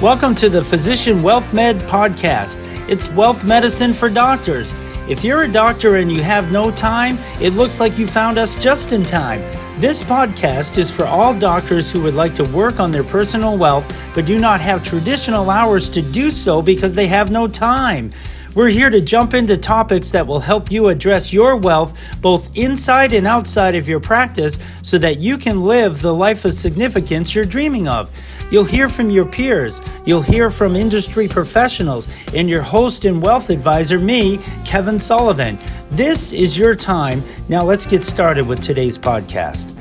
Welcome to the Physician Wealth Med podcast. It's wealth medicine for doctors. If you're a doctor and you have no time, it looks like you found us just in time. This podcast is for all doctors who would like to work on their personal wealth, but do not have traditional hours to do so because they have no time. We're here to jump into topics that will help you address your wealth both inside and outside of your practice so that you can live the life of significance you're dreaming of. You'll hear from your peers, you'll hear from industry professionals, and your host and wealth advisor, me, Kevin Sullivan. This is your time. Now let's get started with today's podcast.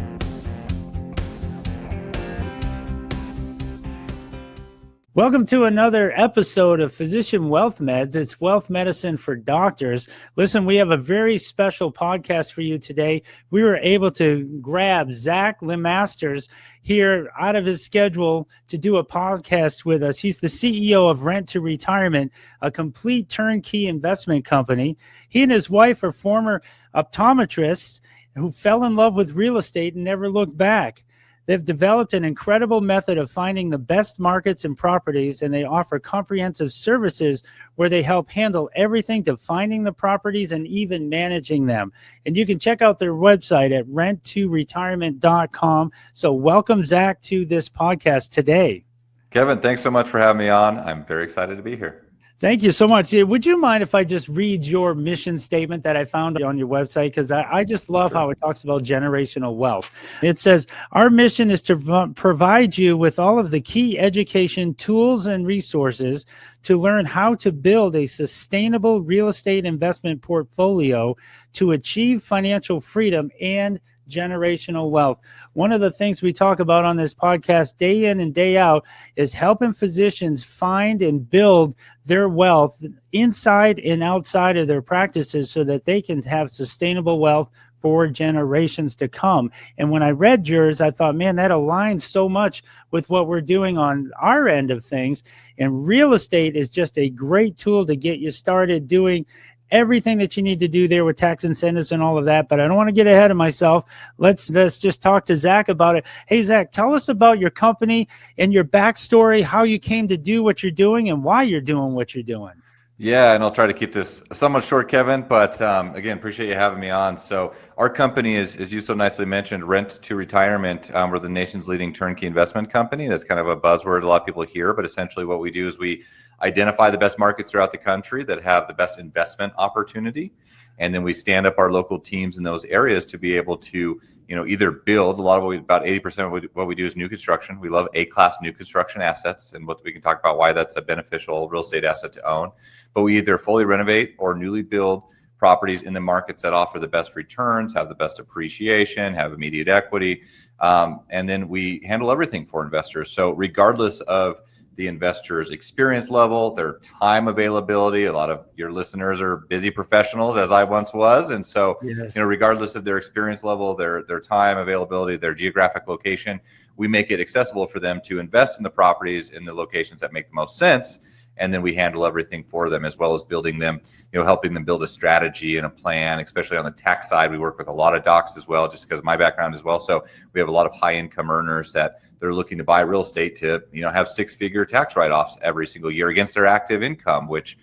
Welcome to another episode of Physician Wealth Meds. It's wealth medicine for doctors. Listen, we have a very special podcast for you today. We were able to grab Zach Lemasters here out of his schedule to do a podcast with us. He's the CEO of Rent to Retirement, a complete turnkey investment company. He and his wife are former optometrists who fell in love with real estate and never looked back. They've developed an incredible method of finding the best markets and properties, and they offer comprehensive services where they help handle everything to finding the properties and even managing them. And you can check out their website at renttoretirement.com. So welcome, Zach, to this podcast today. Kevin, thanks so much for having me on. I'm very excited to be here. Thank you so much. Would you mind if I just read your mission statement that I found on your website? Because I just love how it talks about generational wealth. It says, our mission is to provide you with all of the key education tools and resources to learn how to build a sustainable real estate investment portfolio to achieve financial freedom and generational wealth. One of the things we talk about on this podcast day in and day out is helping physicians find and build their wealth inside and outside of their practices so that they can have sustainable wealth for generations to come. And when I read yours, I thought, man, that aligns so much with what we're doing on our end of things. And real estate is just a great tool to get you started doing everything that you need to do there with tax incentives and all of that. But I don't want to get ahead of myself. Let's just talk to Zach about it. Hey, Zach, tell us about your company and your backstory, how you came to do what you're doing and why you're doing what you're doing. Yeah, and I'll try to keep this somewhat short, Kevin, but again, appreciate you having me on. So our company is, as you so nicely mentioned, Rent to Retirement. We're the nation's leading turnkey investment company. That's kind of a buzzword a lot of people hear, but essentially what we do is we identify the best markets throughout the country that have the best investment opportunity. And then we stand up our local teams in those areas to be able to, either build about 80% of what we do is new construction. We love A-class new construction assets, and what we can talk about why that's a beneficial real estate asset to own. But we either fully renovate or newly build properties in the markets that offer the best returns, have the best appreciation, have immediate equity. And then we handle everything for investors. So regardless of the investor's experience level, their time availability. A lot of your listeners are busy professionals, as I once was. And so, yes, regardless of their experience level, their time availability, their geographic location, we make it accessible for them to invest in the properties in the locations that make the most sense. And then we handle everything for them, as well as building them, helping them build a strategy and a plan, especially on the tax side. We work with a lot of docs as well, just because of my background as well. So we have a lot of high income earners that they're looking to buy real estate to, have 6-figure tax write-offs every single year against their active income, which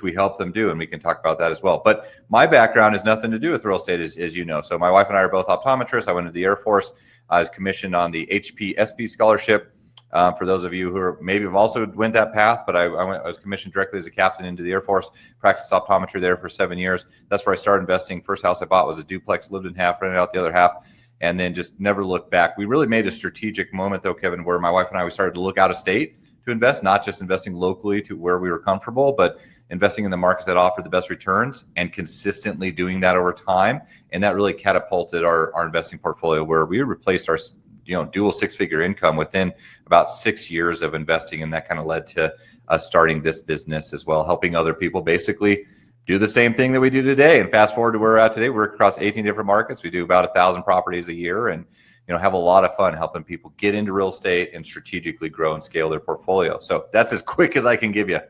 we help them do. And we can talk about that as well. But my background has nothing to do with real estate, as you know. So my wife and I are both optometrists. I went to the Air Force. I was commissioned on the HPSP scholarship. For those of you who maybe have also went that path, but I was commissioned directly as a captain into the Air Force, practiced optometry there for 7 years. That's where I started investing. First house I bought was a duplex, lived in half, rented out the other half, and then just never looked back. We really made a strategic moment, though, Kevin, where my wife and I, we started to look out of state to invest, not just investing locally to where we were comfortable, but investing in the markets that offer the best returns and consistently doing that over time. And that really catapulted our investing portfolio, where we replaced our dual 6-figure income within about 6 years of investing. And that kind of led to us starting this business as well, helping other people basically do the same thing that we do today. And fast forward to where we're at today, we're across 18 different markets. We do about 1,000 properties a year, and have a lot of fun helping people get into real estate and strategically grow and scale their portfolio. So that's as quick as I can give you.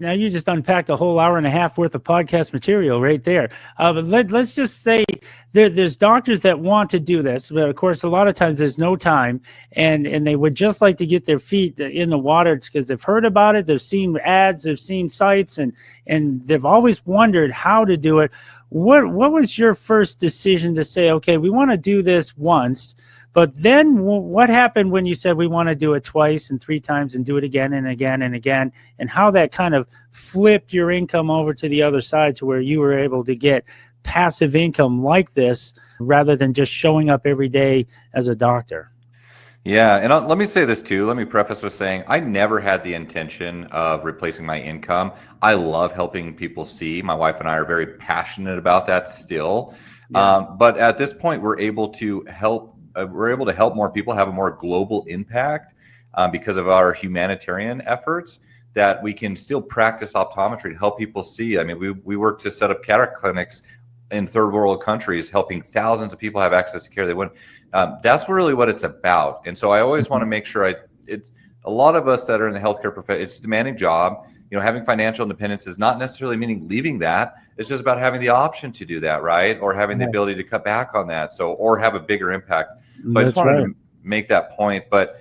Now you just unpacked a whole hour and a half worth of podcast material right there. But let's just say there's doctors that want to do this, but of course, a lot of times there's no time, and they would just like to get their feet in the water because they've heard about it, they've seen ads, they've seen sites, and they've always wondered how to do it. What was your first decision to say, okay, we want to do this once? But then what happened when you said we want to do it twice and 3 times and do it again and again and again, and how that kind of flipped your income over to the other side to where you were able to get passive income like this rather than just showing up every day as a doctor? Yeah, and let me say this too. Let me preface with saying I never had the intention of replacing my income. I love helping people see. My wife and I are very passionate about that still. Yeah. But at this point, we're able to help more people have a more global impact because of our humanitarian efforts, that we can still practice optometry to help people see. I mean, we work to set up cataract clinics in third world countries, helping thousands of people have access to care they wouldn't. That's really what it's about. And so I always want to make sure it's a lot of us that are in the healthcare profession, it's a demanding job. Having financial independence is not necessarily meaning leaving that. It's just about having the option to do that, right? Or having the ability to cut back on that. Or have a bigger impact. So I just wanted to make that point. But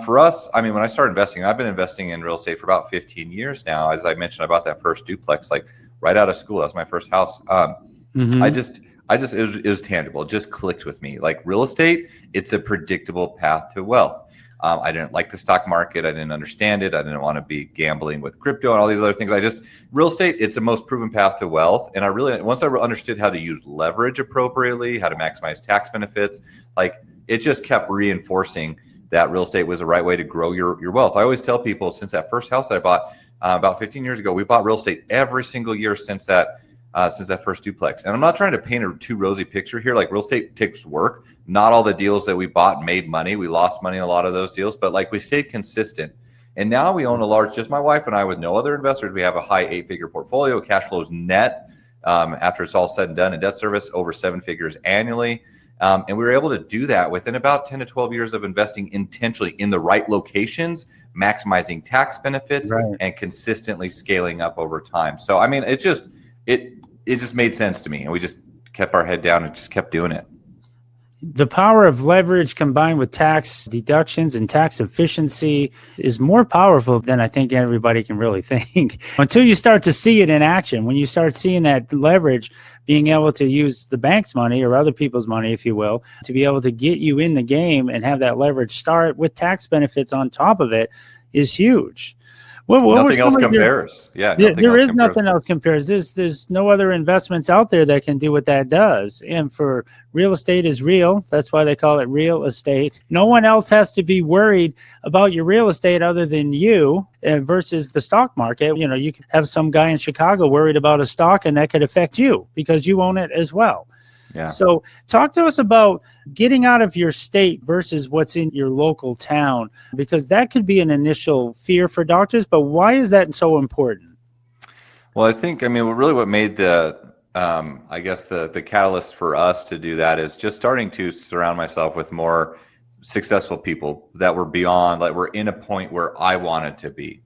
for us, I mean, when I started investing, I've been investing in real estate for about 15 years now. As I mentioned, I bought that first duplex, like right out of school. That's my first house. It was tangible. It just clicked with me. Like real estate, it's a predictable path to wealth. I didn't like the stock market. I didn't understand it. I didn't want to be gambling with crypto and all these other things. Real estate, it's the most proven path to wealth. And once I understood how to use leverage appropriately, how to maximize tax benefits, like it just kept reinforcing that real estate was the right way to grow your wealth. I always tell people, since that first house that I bought about 15 years ago, we bought real estate every single year since that first duplex. And I'm not trying to paint a too rosy picture here. Like real estate takes work. Not all the deals that we bought made money. We lost money in a lot of those deals, but like we stayed consistent. And now we own just my wife and I, with no other investors, we have a high 8-figure portfolio. Cash flows net after it's all said and done, in debt service over 7 figures annually. And we were able to do that within about 10 to 12 years of investing intentionally in the right locations, maximizing tax benefits, and consistently scaling up over time. So, I mean, it just made sense to me, and we just kept our head down and just kept doing it. The power of leverage combined with tax deductions and tax efficiency is more powerful than I think everybody can really think. Until you start to see it in action, when you start seeing that leverage, being able to use the bank's money or other people's money, if you will, to be able to get you in the game and have that leverage start with tax benefits on top of it is huge. Nothing else compares. There is nothing else compares. There's no other investments out there that can do what that does. And for real estate is real. That's why they call it real estate. No one else has to be worried about your real estate other than you versus the stock market. You could have some guy in Chicago worried about a stock, and that could affect you because you own it as well. Yeah. So talk to us about getting out of your state versus what's in your local town, because that could be an initial fear for doctors, but why is that so important? Well, I think, what made the catalyst for us to do that is just starting to surround myself with more successful people that were beyond, like we're in a point where I wanted to be.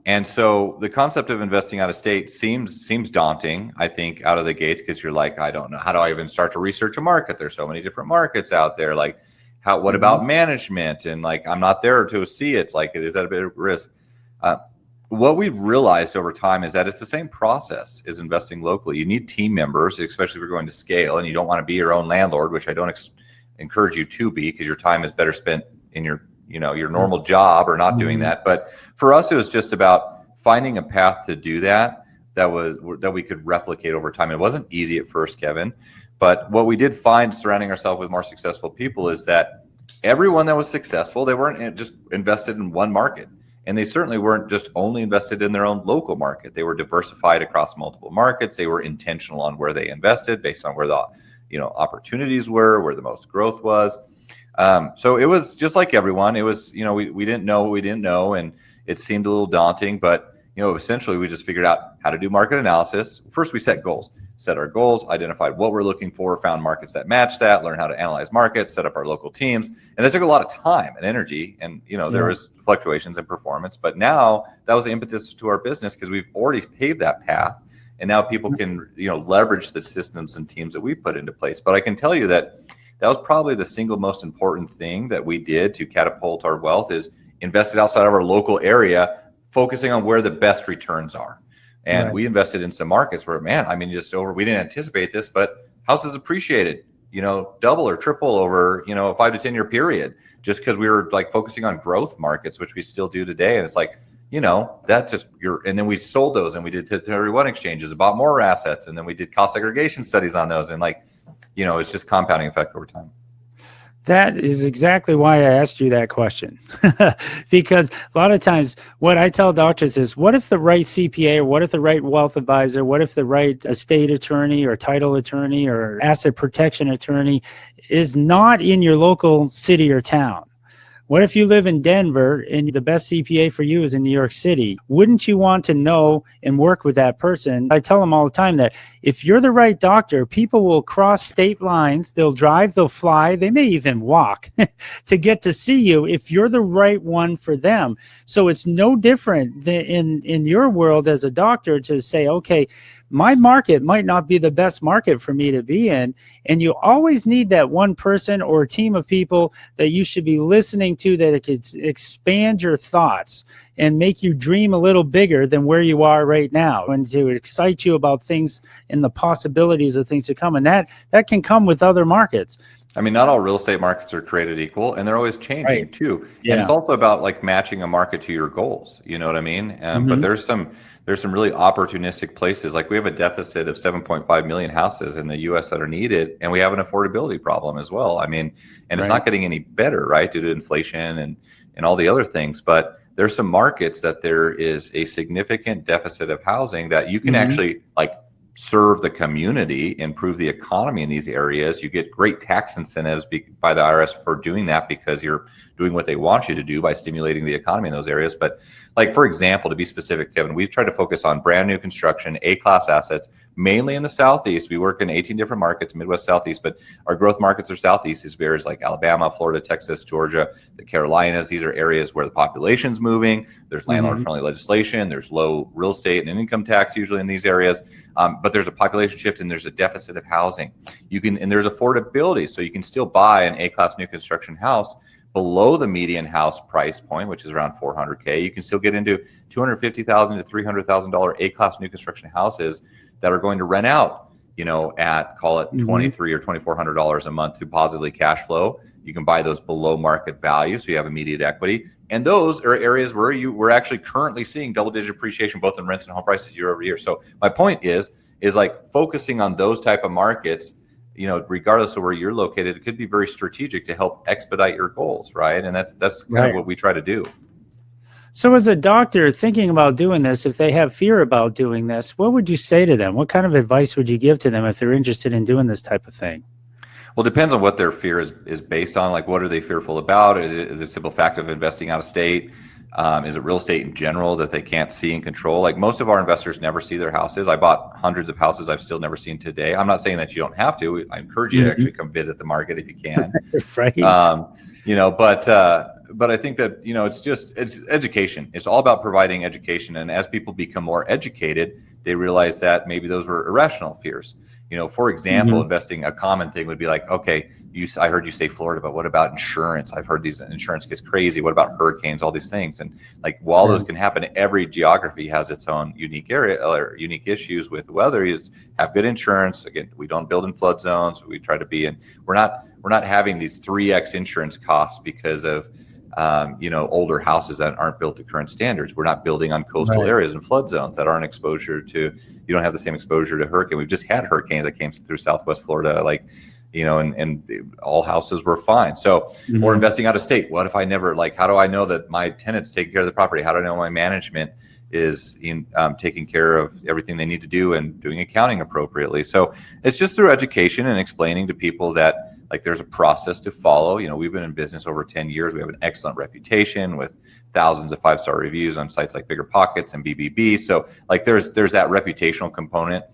And so the concept of investing out of state seems daunting, I think, out of the gates, because you're like, I don't know, how do I even start to research a market? There's so many different markets out there. Like, what about management? And like, I'm not there to see it. Like, is that a bit of risk? What we've realized over time is that it's the same process as investing locally. You need team members, especially if you're going to scale, and you don't want to be your own landlord, which I don't encourage you to be, because your time is better spent in your normal job or not doing that. But for us, it was just about finding a path to do that we could replicate over time. It wasn't easy at first, Kevin, but what we did find surrounding ourselves with more successful people is that everyone that was successful, they weren't just invested in one market. And they certainly weren't just only invested in their own local market. They were diversified across multiple markets. They were intentional on where they invested based on where the opportunities were, where the most growth was. So it was just like everyone. It was, we didn't know what we didn't know, and it seemed a little daunting, but essentially we just figured out how to do market analysis. First, we set goals. set our goals, identified what we're looking for, found markets that match that, learn how to analyze markets, set up our local teams. And that took a lot of time and energy. And, there was fluctuations in performance, but now that was the impetus to our business because we've already paved that path. And now people can, leverage the systems and teams that we put into place. But I can tell you that was probably the single most important thing that we did to catapult our wealth is invested outside of our local area, focusing on where the best returns are. And we invested in some markets where, we didn't anticipate this, but houses appreciated, double or triple over, a 5 to 10 year period, just because we were like focusing on growth markets, which we still do today. And it's like, and then we sold those and we did 1031 exchanges, bought more assets. And then we did cost segregation studies on those. And it's just compounding effect over time. That is exactly why I asked you that question. Because a lot of times what I tell doctors is, what if the right CPA or what if the right wealth advisor, what if the right estate attorney or title attorney or asset protection attorney is not in your local city or town? What if you live in Denver and the best CPA for you is in New York City? Wouldn't you want to know and work with that person? I tell them all the time that if you're the right doctor, people will cross state lines, they'll drive, they'll fly, they may even walk to get to see you if you're the right one for them. So it's no different than in your world as a doctor to say, okay, my market might not be the best market for me to be in. And you always need that one person or a team of people that you should be listening to, that it could expand your thoughts and make you dream a little bigger than where you are right now, and to excite you about things and the possibilities of things to come. And that can come with other markets. Not all real estate markets are created equal, and they're always changing too. Yeah. And it's also about matching a market to your goals. You know what I mean? But there's some really opportunistic places. Like we have a deficit of 7.5 million houses in the U.S. that are needed, and we have an affordability problem as well. And it's not getting any better, right, due to inflation and all the other things. But there's some markets that there is a significant deficit of housing that you can actually serve the community, improve the economy in these areas. You get great tax incentives by the IRS for doing that because you're doing what they want you to do by stimulating the economy in those areas. But for example, to be specific, Kevin, we've tried to focus on brand new construction, A-class assets, mainly in the Southeast. We work in 18 different markets, Midwest, Southeast, but our growth markets are Southeast. These areas like Alabama, Florida, Texas, Georgia, the Carolinas. These are areas where the population's moving. There's landlord-friendly legislation. There's low real estate and income tax usually in these areas. But there's a population shift and there's a deficit of housing. And there's affordability, so you can still buy an A-class new construction house below the median house price point, which is around $400K. You can still get into $250,000 to $300,000 A-class new construction houses that are going to rent out, at call it $2,300 or $2,400 a month to positively cash flow. You can buy those below market value, so you have immediate equity. And those are areas where we're actually currently seeing double-digit appreciation both in rents and home prices year over year. So my point is focusing on those type of markets, regardless of where you're located, it could be very strategic to help expedite your goals, right? And that's kind of what we try to do. So as a doctor thinking about doing this, if they have fear about doing this, what would you say to them? What kind of advice would you give to them if they're interested in doing this type of thing? Well, it depends on what their fear is based on. What are they fearful about? Is it the simple fact of investing out of state? Is it real estate in general that they can't see and control? Most of our investors never see their houses. I bought hundreds of houses I've still never seen today. I'm not saying that you don't have to. I encourage you to actually come visit the market if you can. Right. But I think that, it's education. It's all about providing education. And as people become more educated, they realize that maybe those were irrational fears. For example, investing, a common thing would be okay, I heard you say Florida, but what about insurance? I've heard these insurance gets crazy. What about hurricanes? All these things. And while those can happen, every geography has its own unique area or unique issues with weather. You just have good insurance. Again, we don't build in flood zones. We try to be in, we're not having these 3x insurance costs because of older houses that aren't built to current standards. We're not building on coastal areas and flood zones that aren't you don't have the same exposure to hurricane. We've just had hurricanes that came through Southwest Florida, and all houses were fine. So, or investing out of state. What if I never, how do I know that my tenants take care of the property? How do I know my management is taking care of everything they need to do and doing accounting appropriately? So it's just through education and explaining to people that there's a process to follow. We've been in business over 10 years. We have an excellent reputation with thousands of 5-star reviews on sites like Bigger Pockets and BBB. So there's that reputational component.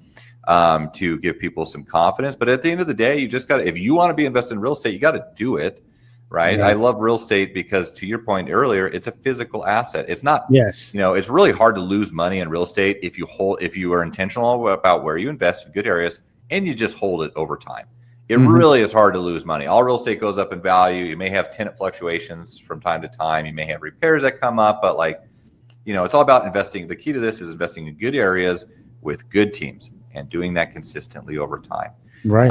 to give people some confidence. But at the end of the day, you just got to, if you want to be invested in real estate, you got to do it. Right. I love real estate because, to your point earlier, it's a physical asset. It's not, Yes. It's really hard to lose money in real estate if you are intentional about where you invest in good areas and you just hold it over time. It really is hard to lose money. All real estate goes up in value. You may have tenant fluctuations from time to time. You may have repairs that come up, but it's all about investing. The key to this is investing in good areas with good teams and doing that consistently over time. Right.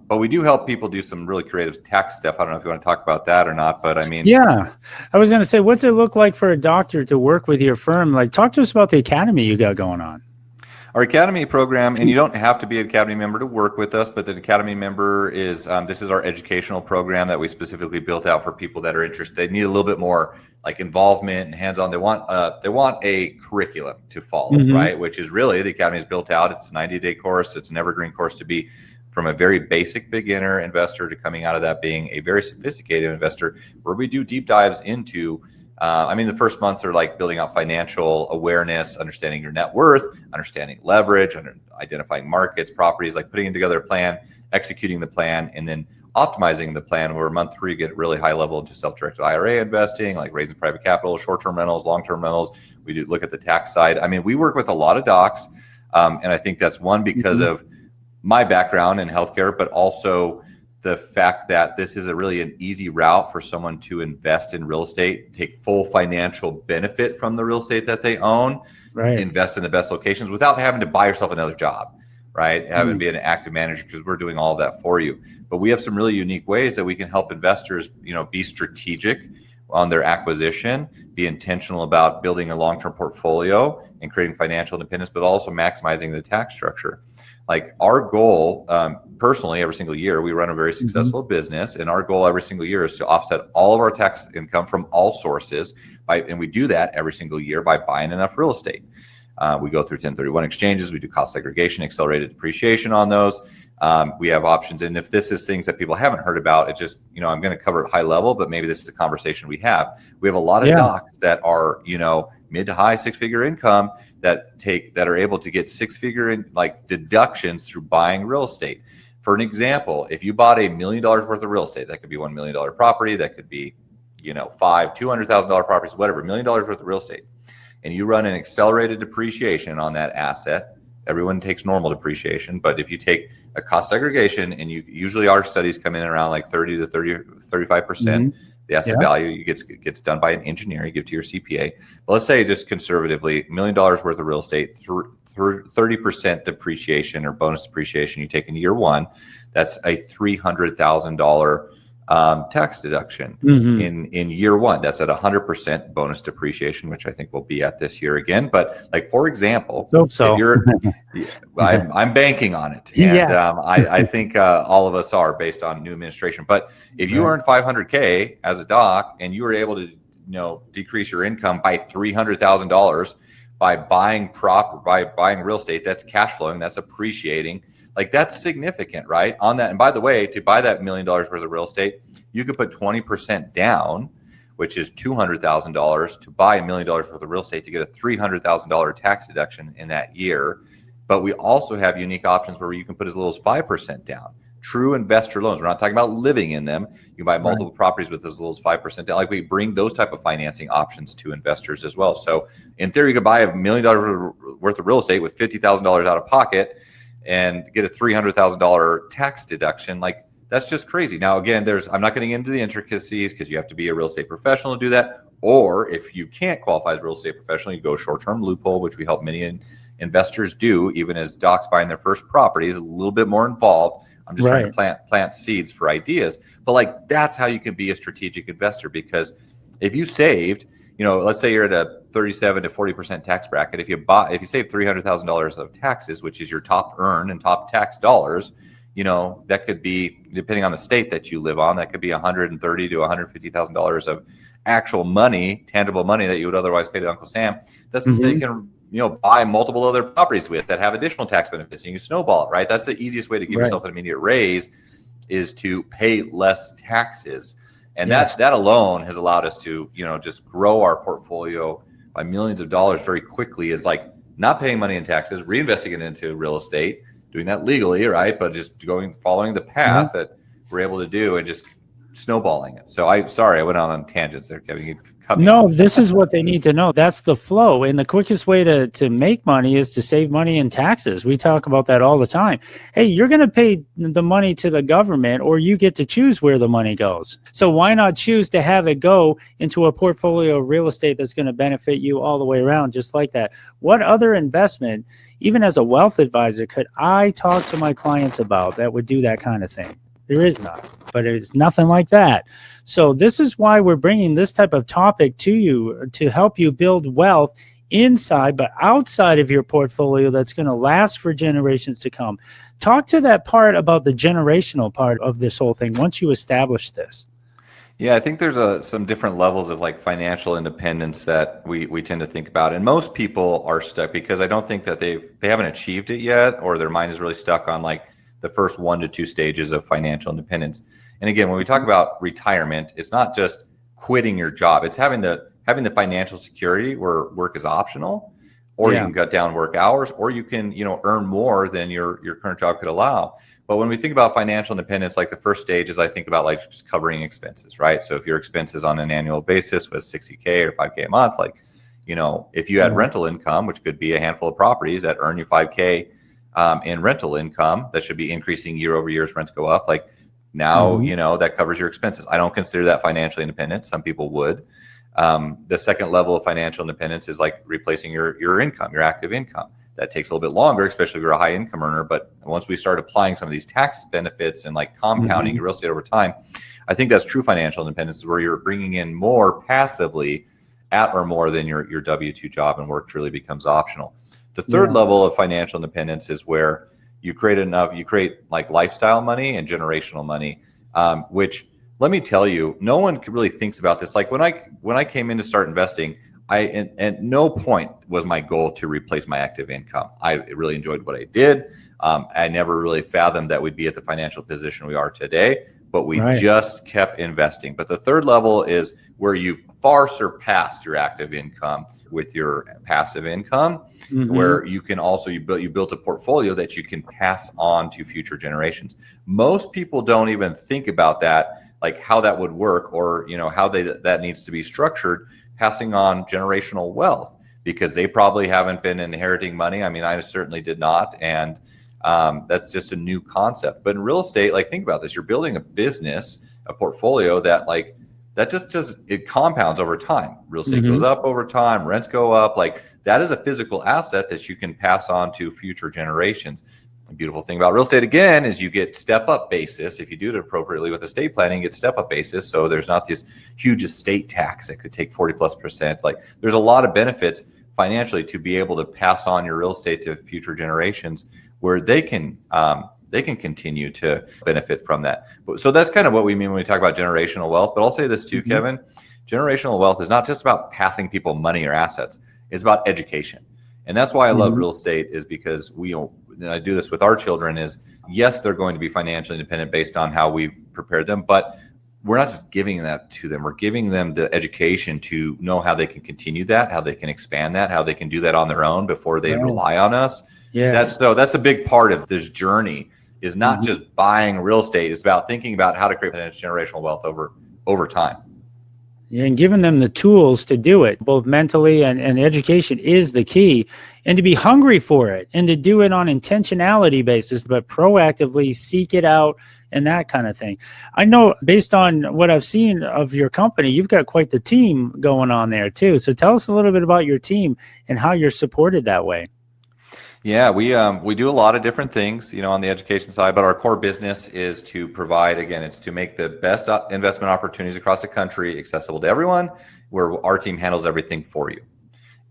But we do help people do some really creative tax stuff. I don't know if you want to talk about that or not, but I mean, yeah, I was going to say, what's it look like for a doctor to work with your firm? Like, talk to us about the academy you got going on. Our Academy program, and you don't have to be an Academy member to work with us, but the Academy member is, this is our educational program that we specifically built out for people that are interested. They need a little bit more like involvement and hands-on. They want a curriculum to follow, right? Which is really, the Academy is built out. It's a 90-day course. It's an evergreen course to be from a very basic beginner investor to coming out of that being a very sophisticated investor, where we do deep dives into, the first months are like building out financial awareness, understanding your net worth, understanding leverage, identifying markets, properties, like putting together a plan, executing the plan, and then optimizing the plan, where month 3 get really high level into self-directed IRA investing, like raising private capital, short-term rentals, long-term rentals. We do look at the tax side. We work with a lot of docs, and I think that's one because of my background in healthcare, but also the fact that this is really an easy route for someone to invest in real estate, take full financial benefit from the real estate that they own, invest in the best locations without having to buy yourself another job, right? Having to be an active manager, because we're doing all of that for you. But we have some really unique ways that we can help investors, be strategic on their acquisition, be intentional about building a long-term portfolio and creating financial independence, but also maximizing the tax structure. Like our goal, personally, every single year, we run a very successful business, and our goal every single year is to offset all of our tax income from all sources, and we do that every single year by buying enough real estate. We go through 1031 exchanges, we do cost segregation, accelerated depreciation on those. We have options, and if this is things that people haven't heard about, it just, I'm going to cover it high level, but maybe this is a conversation we have. We have a lot of docs that are, mid to high 6-figure income that are able to get 6-figure deductions through buying real estate. For an example, if you bought $1 million worth of real estate, that could be $1 million property, that could be, $200,000 properties, whatever, $1 million worth of real estate, and you run an accelerated depreciation on that asset. Everyone takes normal depreciation, but if you take a cost segregation, and usually our studies come in around like 30 to 35%, the asset value gets done by an engineer, you give to your CPA. But let's say just conservatively, $1 million worth of real estate, through 30% depreciation or bonus depreciation you take in year 1, that's a $300,000 tax deduction in year 1. That's at 100% bonus depreciation, which I think we'll be at this year again. But like, for example, I'm banking on it, and I think all of us are, based on new administration. But if you earn $500K as a doc, and you were able to decrease your income by $300,000 by buying real estate, that's cash flowing, that's appreciating. Like, that's significant, right? On that. And by the way, to buy that $1 million worth of real estate, you could put 20% down, which is $200,000, to buy $1 million worth of real estate to get a $300,000 tax deduction in that year. But we also have unique options where you can put as little as 5% down. True investor loans. We're not talking about living in them. You can buy multiple properties with as little as 5% down. Like, we bring those type of financing options to investors as well. So in theory, you could buy $1 million worth of real estate with $50,000 out of pocket and get a $300,000 tax deduction. Like, that's just crazy. Now, again, I'm not getting into the intricacies, because you have to be a real estate professional to do that. Or if you can't qualify as a real estate professional, you go short-term loophole, which we help many investors do, even as docs buying their first property, is a little bit more involved. I'm just trying to plant seeds for ideas. But like, that's how you can be a strategic investor, because if you saved, let's say you're at a 37 to 40% tax bracket. If you save $300,000 of taxes, which is your top earn and top tax dollars, that could be, depending on the state that you live on, that could be $130,000 to $150,000 of actual money, tangible money that you would otherwise pay to Uncle Sam. That's what they can, buy multiple other properties with that have additional tax benefits, and you can snowball it, right? That's the easiest way to give yourself an immediate raise, is to pay less taxes. And that alone has allowed us to, just grow our portfolio by millions of dollars very quickly, is like not paying money in taxes, reinvesting it into real estate, doing that legally, right? But just following the path that we're able to do and just snowballing it. So I went on tangents there, Kevin. You cut me No, off. this is what they need to know. That's the flow. And the quickest way to make money is to save money in taxes. We talk about that all the time. Hey, you're going to pay the money to the government, or you get to choose where the money goes. So why not choose to have it go into a portfolio of real estate that's going to benefit you all the way around, just like that? What other investment, even as a wealth advisor, could I talk to my clients about that would do that kind of thing? There is none, but it's nothing like that. So this is why we're bringing this type of topic to you, to help you build wealth inside but outside of your portfolio that's going to last for generations to come. Talk to that part about the generational part of this whole thing once you establish this. Yeah, I think there's some different levels of like financial independence that we tend to think about, and most people are stuck because I don't think that they haven't achieved it yet, or their mind is really stuck on like the first 1 to 2 stages of financial independence. And again, when we talk about retirement, it's not just quitting your job; it's having the financial security where work is optional, or you can cut down work hours, or you can earn more than your current job could allow. But when we think about financial independence, like the first stage is I think about like just covering expenses, right? So if your expenses on an annual basis was $60K or $5K a month, like, if you had rental income, which could be a handful of properties that earn you $5K in rental income, that should be increasing year over year as rents go up. Like now, that covers your expenses. I don't consider that financially independent. Some people would. The second level of financial independence is like replacing your income, your active income. That takes a little bit longer, especially if you're a high income earner. But once we start applying some of these tax benefits and like compounding real estate over time, I think that's true financial independence, where you're bringing in more passively at or more than your W-2 job, and work truly becomes optional. The third level of financial independence is where you create like lifestyle money and generational money, which, let me tell you, no one really thinks about this. Like when I came in to start investing, at no point was my goal to replace my active income. I really enjoyed what I did. I never really fathomed that we'd be at the financial position we are today, but we just kept investing. But the third level is where you've far surpassed your active income with your passive income, where you can also, you built a portfolio that you can pass on to future generations. Most people don't even think about that, like how that would work, or how that needs to be structured, passing on generational wealth, because they probably haven't been inheriting money. I mean, I certainly did not. And that's just a new concept. But in real estate, like, think about this. You're building a business, a portfolio that just it compounds over time. Real estate goes up over time, rents go up. Like, that is a physical asset that you can pass on to future generations. The beautiful thing about real estate, again, is you get step-up basis. If you do it appropriately with estate planning, you get step-up basis. So there's not this huge estate tax that could take 40+%. Like, there's a lot of benefits financially to be able to pass on your real estate to future generations, where they can continue to benefit from that. So that's kind of what we mean when we talk about generational wealth. But I'll say this too, Kevin. Generational wealth is not just about passing people money or assets. It's about education. And that's why I love real estate, is because I do this with our children, is yes, they're going to be financially independent based on how we've prepared them, but we're not just giving that to them. We're giving them the education to know how they can continue that, how they can expand that, how they can do that on their own before they rely on us. Yes. That's a big part of this journey, is not just buying real estate. It's about thinking about how to create generational wealth over time. And giving them the tools to do it, both mentally and education is the key, and to be hungry for it, and to do it on intentionality basis, but proactively seek it out and that kind of thing. I know, based on what I've seen of your company, you've got quite the team going on there too. So tell us a little bit about your team and how you're supported that way. Yeah, we do a lot of different things, on the education side, but our core business is to provide, again, it's to make the best investment opportunities across the country accessible to everyone, where our team handles everything for you,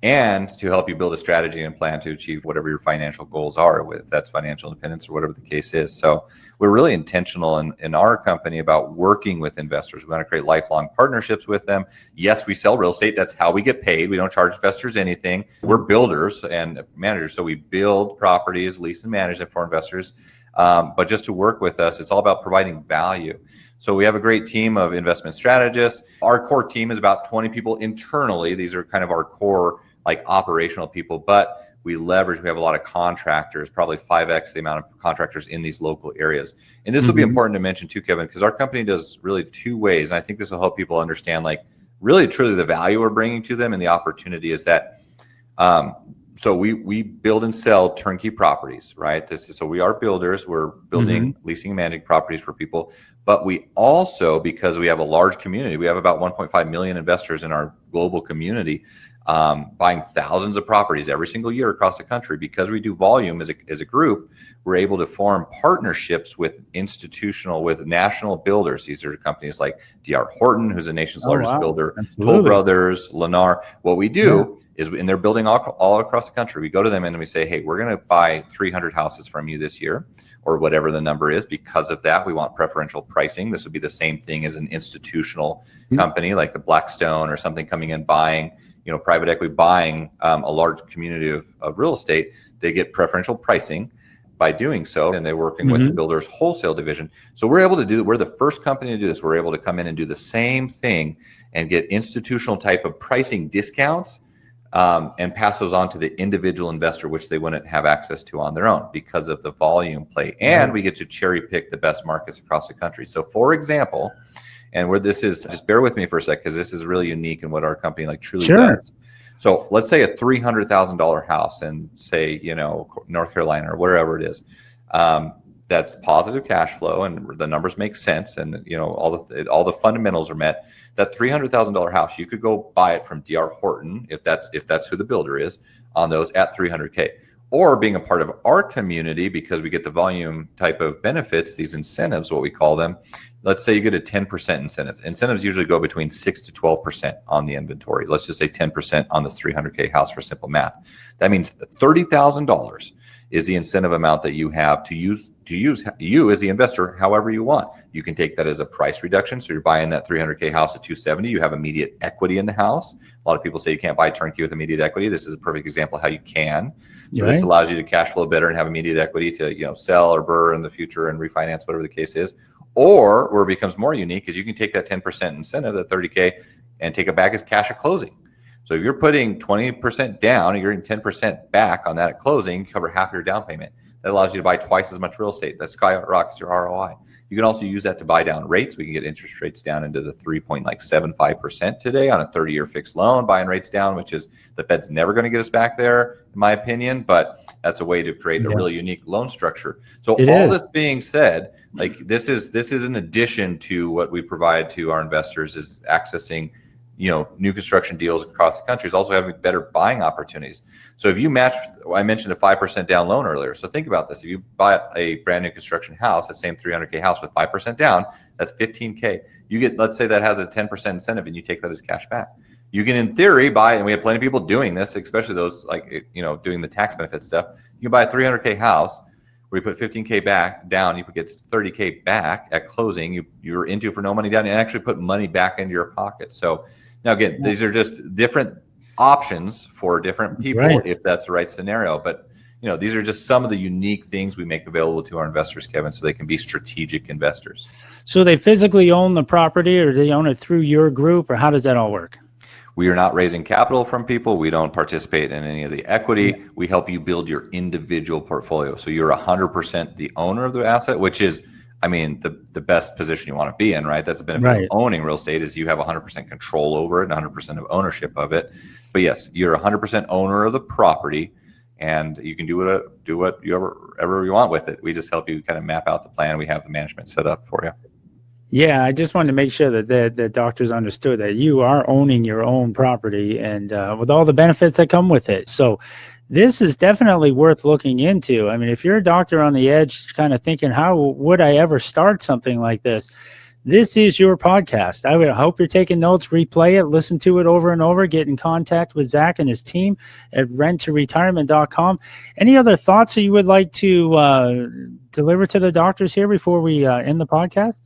and to help you build a strategy and plan to achieve whatever your financial goals are, if that's financial independence or whatever the case is. So we're really intentional in our company about working with investors. We want to create lifelong partnerships with them. Yes, we sell real estate. That's how we get paid. We don't charge investors anything. We're builders and managers. So we build properties, lease and manage them for investors. But just to work with us, it's all about providing value. So we have a great team of investment strategists. Our core team is about 20 people internally. These are kind of our core, like, operational people, but we leverage. We have a lot of contractors, probably 5x the amount of contractors in these local areas. And this will be important to mention too, Kevin, because our company does really two ways. And I think this will help people understand, like, really truly the value we're bringing to them and the opportunity is that. So we build and sell turnkey properties, right? So we are builders. We're building, leasing, and managing properties for people. But we also, because we have a large community, we have about 1.5 million investors in our global community, buying thousands of properties every single year across the country. Because we do volume as a group, we're able to form partnerships with with national builders. These are companies like D.R. Horton, who's the nation's largest builder, Toll Brothers, Lennar. What we do is, and they're building all across the country. We go to them and we say, hey, we're going to buy 300 houses from you this year, or whatever the number is. Because of that, we want preferential pricing. This would be the same thing as an institutional company like a Blackstone or something coming in buying, private equity buying a large community of real estate. They get preferential pricing by doing so, and they're working with the builder's wholesale division. So we're able to we're the first company to do this. We're able to come in and do the same thing and get institutional type of pricing discounts, and pass those on to the individual investor, which they wouldn't have access to on their own because of the volume play. And we get to cherry pick the best markets across the country. So for example, and where this is, just bear with me for a sec, because this is really unique in what our company truly does. So let's say a $300,000 house in, say, North Carolina or wherever it is, that's positive cash flow and the numbers make sense, and all the fundamentals are met. That $300,000 house, you could go buy it from D.R. Horton if that's who the builder is on those at $300K, or being a part of our community because we get the volume type of benefits, these incentives, what we call them. Let's say you get a 10% incentive. Incentives usually go between 6 to 12% on the inventory. Let's just say 10% on this $300K house for simple math. That means $30,000 is the incentive amount that you have to use you as the investor however you want. You can take that as a price reduction. So you're buying that $300K house at $270. You have immediate equity in the house. A lot of people say you can't buy turnkey with immediate equity. This is a perfect example of how you can. So this allows you to cash flow better and have immediate equity to sell or burr in the future and refinance, whatever the case is. Or where it becomes more unique is you can take that 10% incentive, that $30K, and take it back as cash at closing. So if you're putting 20% down and you're getting 10% back on that at closing, cover half your down payment. That allows you to buy twice as much real estate. That skyrockets your ROI. You can also use that to buy down rates. We can get interest rates down into the 3.75% today on a 30-year fixed loan, buying rates down, which is the Fed's never going to get us back there, in my opinion. But that's a way to create a really unique loan structure. So this being said, this is in addition to what we provide to our investors is accessing new construction deals across the country, is also having better buying opportunities. So if you match, I mentioned a 5% down loan earlier. So think about this. If you buy a brand new construction house, that same $300K house with 5% down, that's $15K. You get, let's say that has a 10% incentive and you take that as cash back. You can, in theory, buy, and we have plenty of people doing this, especially those doing the tax benefit stuff. You can buy a $300K house where you put $15K back down, you get $30K back at closing. You're into for no money down and actually put money back into your pocket. So now, again, these are just different options for different people if that's the right scenario. But, these are just some of the unique things we make available to our investors, Kevin, so they can be strategic investors. So they physically own the property, or do they own it through your group, or how does that all work? We are not raising capital from people. We don't participate in any of the equity. We help you build your individual portfolio. So you're 100% the owner of the asset, which is, the best position you want to be in, right? That's a benefit of owning real estate is you have 100% control over it and 100% of ownership of it. But yes, you're 100% owner of the property, and you can do whatever you want with it. We just help you kind of map out the plan. We have the management set up for you. Yeah, I just wanted to make sure that the doctors understood that you are owning your own property and with all the benefits that come with it. So this is definitely worth looking into. If you're a doctor on the edge kind of thinking, how would I ever start something like this? This is your podcast. I hope you're taking notes, replay it, listen to it over and over, get in contact with Zach and his team at renttoretirement.com. Any other thoughts that you would like to deliver to the doctors here before we end the podcast?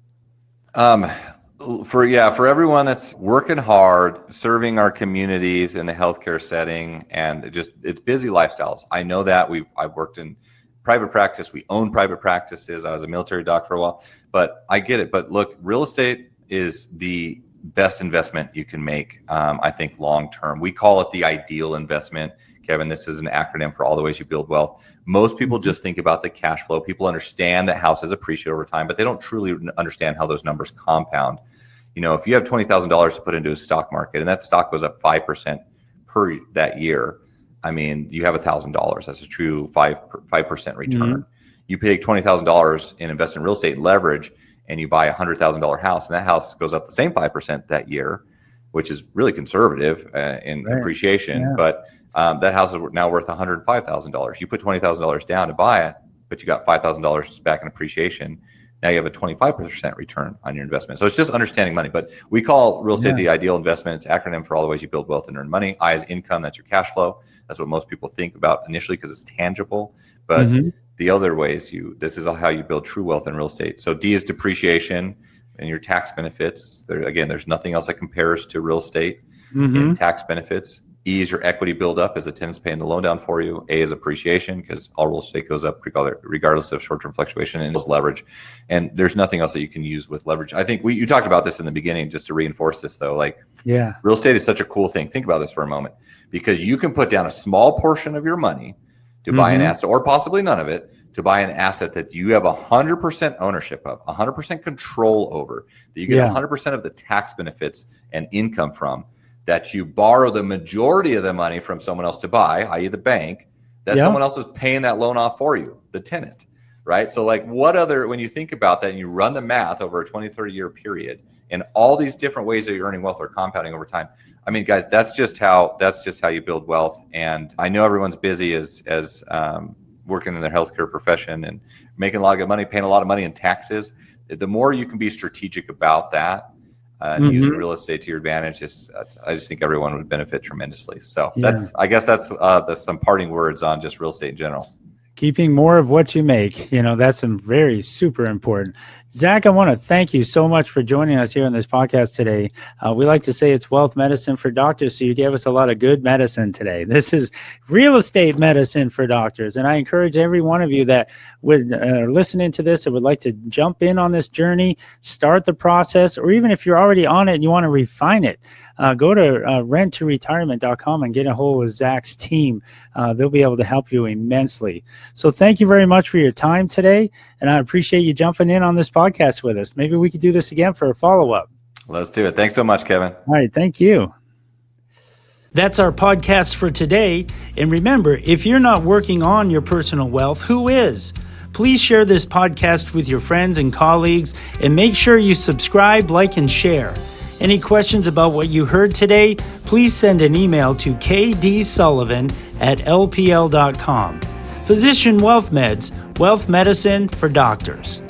For everyone that's working hard, serving our communities in the healthcare setting, and it's busy lifestyles. I know that I've worked in private practice. We own private practices. I was a military doctor for a while, but I get it. But look, real estate is the best investment you can make. I think long term, we call it the ideal investment. Kevin, this is an acronym for all the ways you build wealth. Most people just think about the cash flow. People understand that houses appreciate over time, but they don't truly understand how those numbers compound. You know, if you have $20,000 to put into a stock market and that stock goes up 5% per that year, I mean, you have $1,000. That's a true 5% return. You pay $20,000 and invest in real estate and leverage, and you buy a $100,000 house, and that house goes up the same 5% that year, which is really conservative in appreciation. But that house is now worth $105,000. You put $20,000 down to buy it, but you got $5,000 back in appreciation. Now you have a 25% return on your investment. So it's just understanding money. But we call real estate the ideal investment. It's an acronym for all the ways you build wealth and earn money. I is income. That's your cash flow. That's what most people think about initially because it's tangible. But the other ways this is how you build true wealth in real estate. So D is depreciation and your tax benefits. There's nothing else that compares to real estate in tax benefits. E is your equity buildup as the tenant's paying the loan down for you. A is appreciation because all real estate goes up regardless of short-term fluctuation, and it's leverage. And there's nothing else that you can use with leverage. I think you talked about this in the beginning just to reinforce this though. Real estate is such a cool thing. Think about this for a moment because you can put down a small portion of your money to buy an asset, or possibly none of it, to buy an asset that you have 100% ownership of, 100% control over, that you get 100% of the tax benefits and income from, that you borrow the majority of the money from someone else to buy, i.e. the bank, that someone else is paying that loan off for you, the tenant, right? So when you think about that and you run the math over a 20, 30 year period and all these different ways that you're earning wealth or compounding over time, I mean, guys, that's just how you build wealth. And I know everyone's busy as working in their healthcare profession and making a lot of money, paying a lot of money in taxes. The more you can be strategic about that and using real estate to your advantage, I just think everyone would benefit tremendously. So that's some parting words on just real estate in general. Keeping more of what you make, that's very super important. Zach, I want to thank you so much for joining us here on this podcast today. We like to say it's wealth medicine for doctors, so you gave us a lot of good medicine today. This is real estate medicine for doctors, and I encourage every one of you that would listening to this and would like to jump in on this journey, start the process, or even if you're already on it and you want to refine it, go to renttoretirement.com and get a hold of Zach's team. They'll be able to help you immensely. So thank you very much for your time today, and I appreciate you jumping in on this podcast with us. Maybe we could do this again for a follow-up. Let's do it. Thanks so much, Kevin. All right, thank you. That's our podcast for today. And remember, if you're not working on your personal wealth, who is? Please share this podcast with your friends and colleagues, and make sure you subscribe, like, and share. Any questions about what you heard today, please send an email to kdsullivan@lpl.com. Physician Wealth Meds, wealth medicine for doctors.